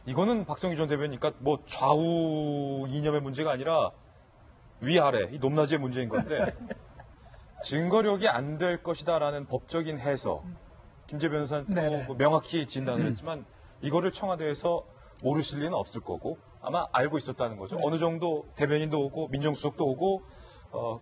이거는 박성희 전 대변이니까 뭐 좌우 이념의 문제가 아니라 위아래, 이 높낮이의 문제인 건데 증거력이 안 될 것이다라는 법적인 해석. 김재 변호사는 또 명확히 진단을 했지만 이거를 청와대에서 모르실 리는 없을 거고 아마 알고 있었다는 거죠. 어느 정도 대변인도 오고 민정수석도 오고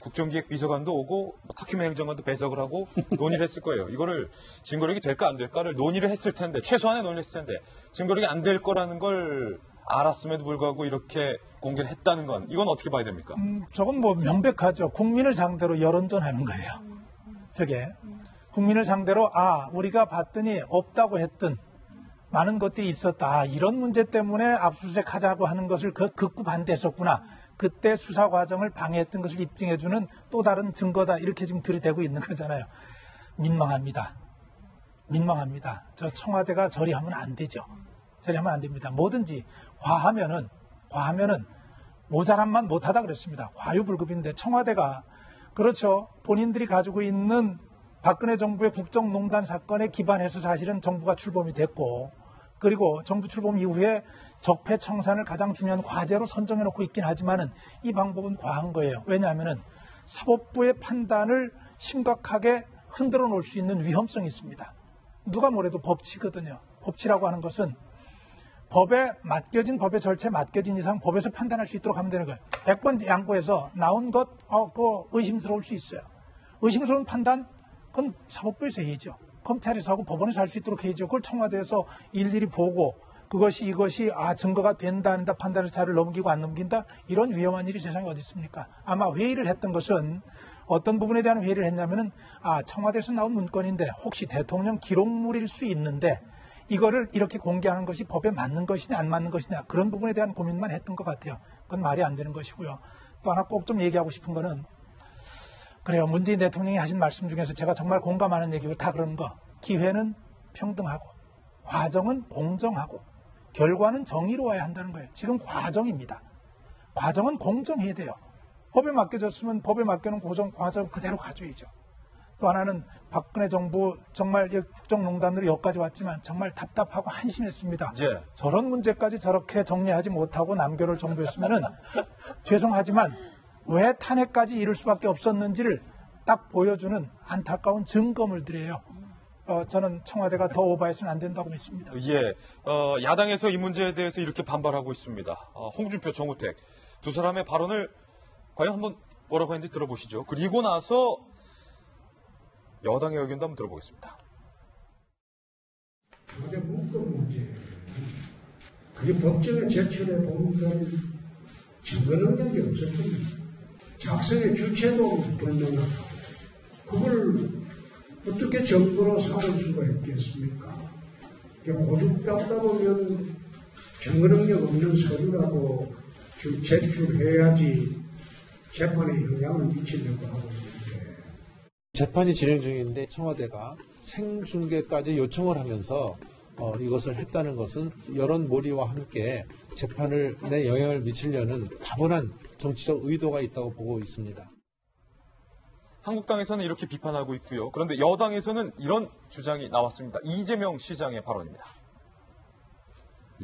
국정기획비서관도 오고 다큐멘 행정관도 배석을 하고 논의를 했을 거예요. 이거를 증거력이 될까 안 될까를 논의를 했을 텐데 최소한의 논의를 했을 텐데 증거력이 안 될 거라는 걸 알았음에도 불구하고 이렇게 공개를 했다는 건 이건 어떻게 봐야 됩니까? 저건 뭐 명백하죠. 국민을 상대로 여론전하는 거예요. 저게 국민을 상대로 우리가 봤더니 없다고 했던 많은 것들이 있었다. 이런 문제 때문에 압수수색 하자고 하는 것을 극구 반대했었구나. 그때 수사 과정을 방해했던 것을 입증해주는 또 다른 증거다. 이렇게 지금 들이대고 있는 거잖아요. 민망합니다. 민망합니다. 저 청와대가 저리 하면 안 되죠. 저리 하면 안 됩니다. 뭐든지 과하면은 모자람만 못하다 그랬습니다. 과유불급인데 청와대가 그렇죠. 본인들이 가지고 있는 박근혜 정부의 국정농단 사건에 기반해서 사실은 정부가 출범이 됐고 그리고 정부 출범 이후에 적폐청산을 가장 중요한 과제로 선정해놓고 있긴 하지만은 이 방법은 과한 거예요. 왜냐하면은 사법부의 판단을 심각하게 흔들어 놓을 수 있는 위험성이 있습니다. 누가 뭐래도 법치거든요. 법치라고 하는 것은 법에 맡겨진 법의 절차에 맡겨진 이상 법에서 판단할 수 있도록 하면 되는 거예요. 100번 양보해서 나온 것 그거 의심스러울 수 있어요. 의심스러운 판단 그건 사법부에서 해야죠. 검찰에서 하고 법원에서 할 수 있도록 해야죠. 그걸 청와대에서 일일이 보고 이것이 증거가 된다 안 된다 판단을 자를 넘기고 안 넘긴다 이런 위험한 일이 세상에 어디 있습니까? 아마 회의를 했던 것은 어떤 부분에 대한 회의를 했냐면은 청와대에서 나온 문건인데 혹시 대통령 기록물일 수 있는데 이거를 이렇게 공개하는 것이 법에 맞는 것이냐 안 맞는 것이냐 그런 부분에 대한 고민만 했던 것 같아요. 그건 말이 안 되는 것이고요. 또 하나 꼭 좀 얘기하고 싶은 거는 그래요. 문재인 대통령이 하신 말씀 중에서 제가 정말 공감하는 얘기고 다 그런 거. 기회는 평등하고 과정은 공정하고 결과는 정의로워야 한다는 거예요. 지금 과정입니다. 과정은 공정해야 돼요. 법에 맡겨졌으면 법에 맡겨놓은 과정 그대로 가져야죠. 또 하나는 박근혜 정부 정말 국정농단으로 여기까지 왔지만 정말 답답하고 한심했습니다. 예. 저런 문제까지 저렇게 정리하지 못하고 남겨놓을 정도였으면은 죄송하지만 왜 탄핵까지 이룰 수밖에 없었는지를 딱 보여주는 안타까운 증거물들이에요. 저는 청와대가 더 오버해서는 안 된다고 믿습니다. 예, 야당에서 이 문제에 대해서 이렇게 반발하고 있습니다. 홍준표, 정우택 두 사람의 발언을 과연 한번 뭐라고 했는지 들어보시죠. 그리고 나서 여당의 의견도 한번 들어보겠습니다. 청와대 문건 문제, 그게 법정에 제출해 보면 증거 능력이 없었습니다. 작성의 주체도 불명확하고 그걸 어떻게 증거로 삼을 수가 있겠습니까? 오죽답다 보면 증거 능력 없는 서류라고 제출해야지 재판에 영향을 미치려고 하고 있는데 재판이 진행 중인데 청와대가 생중계까지 요청을 하면서 이것을 했다는 것은 여론몰이와 함께 재판에 영향을 미치려는 다분한 정치적 의도가 있다고 보고 있습니다. 한국당에서는 이렇게 비판하고 있고요. 그런데 여당에서는 이런 주장이 나왔습니다. 이재명 시장의 발언입니다.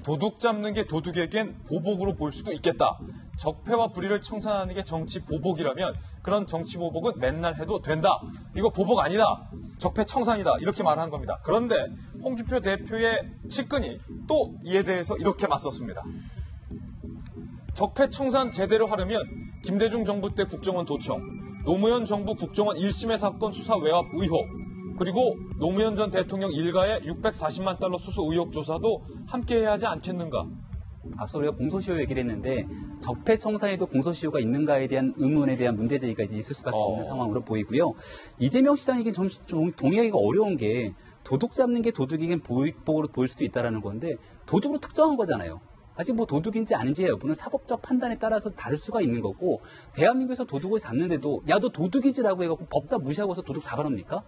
도둑 잡는 게 도둑에겐 보복으로 보일 수도 있겠다. 적폐와 불의를 청산하는 게 정치 보복이라면 그런 정치 보복은 맨날 해도 된다. 이거 보복 아니다. 적폐 청산이다. 이렇게 말한 겁니다. 그런데 홍준표 대표의 측근이 또 이에 대해서 이렇게 맞섰습니다. 적폐 청산 제대로 하려면 김대중 정부 때 국정원 도청, 노무현 정부 국정원 1심의 사건 수사 외압 의혹, 그리고 노무현 전 대통령 일가의 640만 달러 수수 의혹 조사도 함께 해야 하지 않겠는가? 앞서 우리가 공소시효 얘기를 했는데 적폐 청산에도 공소시효가 있는가에 대한 의문에 대한 문제제기가 이제 있을 수밖에 없는 상황으로 보이고요. 이재명 시장에게 좀 동의하기가 어려운 게 도둑 잡는 게 도둑에겐 보복으로 보일 수도 있다는 건데 도둑으로 특정한 거잖아요. 아직 뭐 도둑인지 아닌지의 여부는 사법적 판단에 따라서 다를 수가 있는 거고 대한민국에서 도둑을 잡는데도 야 너 도둑이지라고 해갖고 법 다 무시하고서 도둑 잡아놓습니까?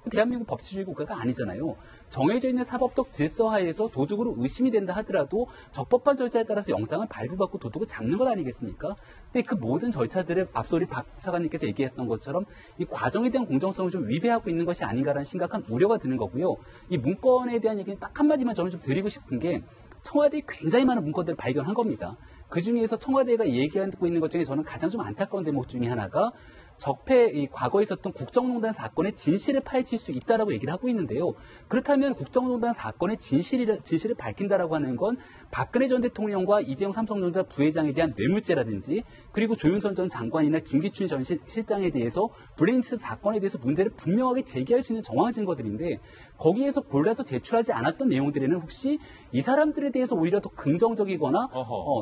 대한민국 법치주의 국가가 아니잖아요. 정해져 있는 사법적 질서 하에서 도둑으로 의심이 된다 하더라도 적법한 절차에 따라서 영장을 발부받고 도둑을 잡는 것 아니겠습니까? 근데 그 모든 절차들을 앞서 우리 박 차관님께서 얘기했던 것처럼 이 과정에 대한 공정성을 좀 위배하고 있는 것이 아닌가라는 심각한 우려가 드는 거고요. 이 문건에 대한 얘기는 딱 한마디만 저는 좀 드리고 싶은 게 청와대에 굉장히 많은 문건들을 발견한 겁니다. 그중에서 청와대가 얘기하고 있는 것 중에 저는 가장 좀 안타까운 대목 중에 하나가 적폐 과거에 있었던 국정농단 사건의 진실을 파헤칠 수 있다라고 얘기를 하고 있는데요. 그렇다면 국정농단 사건의 진실을 밝힌다라고 하는 건 박근혜 전 대통령과 이재용 삼성전자 부회장에 대한 뇌물죄라든지 그리고 조윤선 전 장관이나 김기춘 전 실장에 대해서 블랙리스트 사건에 대해서 문제를 분명하게 제기할 수 있는 정황 증거들인데 거기에서 골라서 제출하지 않았던 내용들에는 혹시 이 사람들에 대해서 오히려 더 긍정적이거나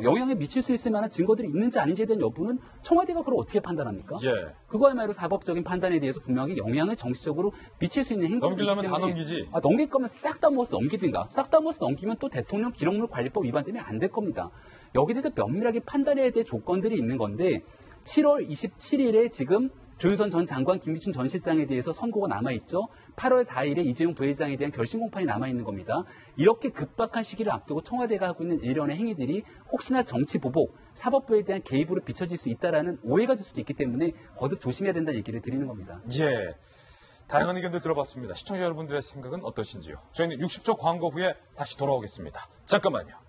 영향을 미칠 수 있을 만한 증거들이 있는지 아닌지에 대한 여부는 청와대가 그걸 어떻게 판단합니까? 예. 그거야말로 사법적인 판단에 대해서 분명히 영향을 정치적으로 미칠 수 있는 행동이기 때문에 넘기려면 다 넘기지. 넘길 거면 싹 다 모아서 넘기든가. 싹 다 모아서 넘기면 또 대통령 기록물 관리법 위반 때문에 안 될 겁니다. 여기에 대해서 면밀하게 판단해야 될 조건들이 있는 건데 7월 27일에 지금 조윤선 전 장관, 김기춘 전 실장에 대해서 선고가 남아있죠. 8월 4일에 이재용 부회장에 대한 결심 공판이 남아있는 겁니다. 이렇게 급박한 시기를 앞두고 청와대가 하고 있는 일련의 행위들이 혹시나 정치 보복, 사법부에 대한 개입으로 비춰질 수 있다라는 오해가 될 수도 있기 때문에 거듭 조심해야 된다는 얘기를 드리는 겁니다. 예. 다양한 의견들 들어봤습니다. 시청자 여러분들의 생각은 어떠신지요? 저희는 60초 광고 후에 다시 돌아오겠습니다. 잠깐만요.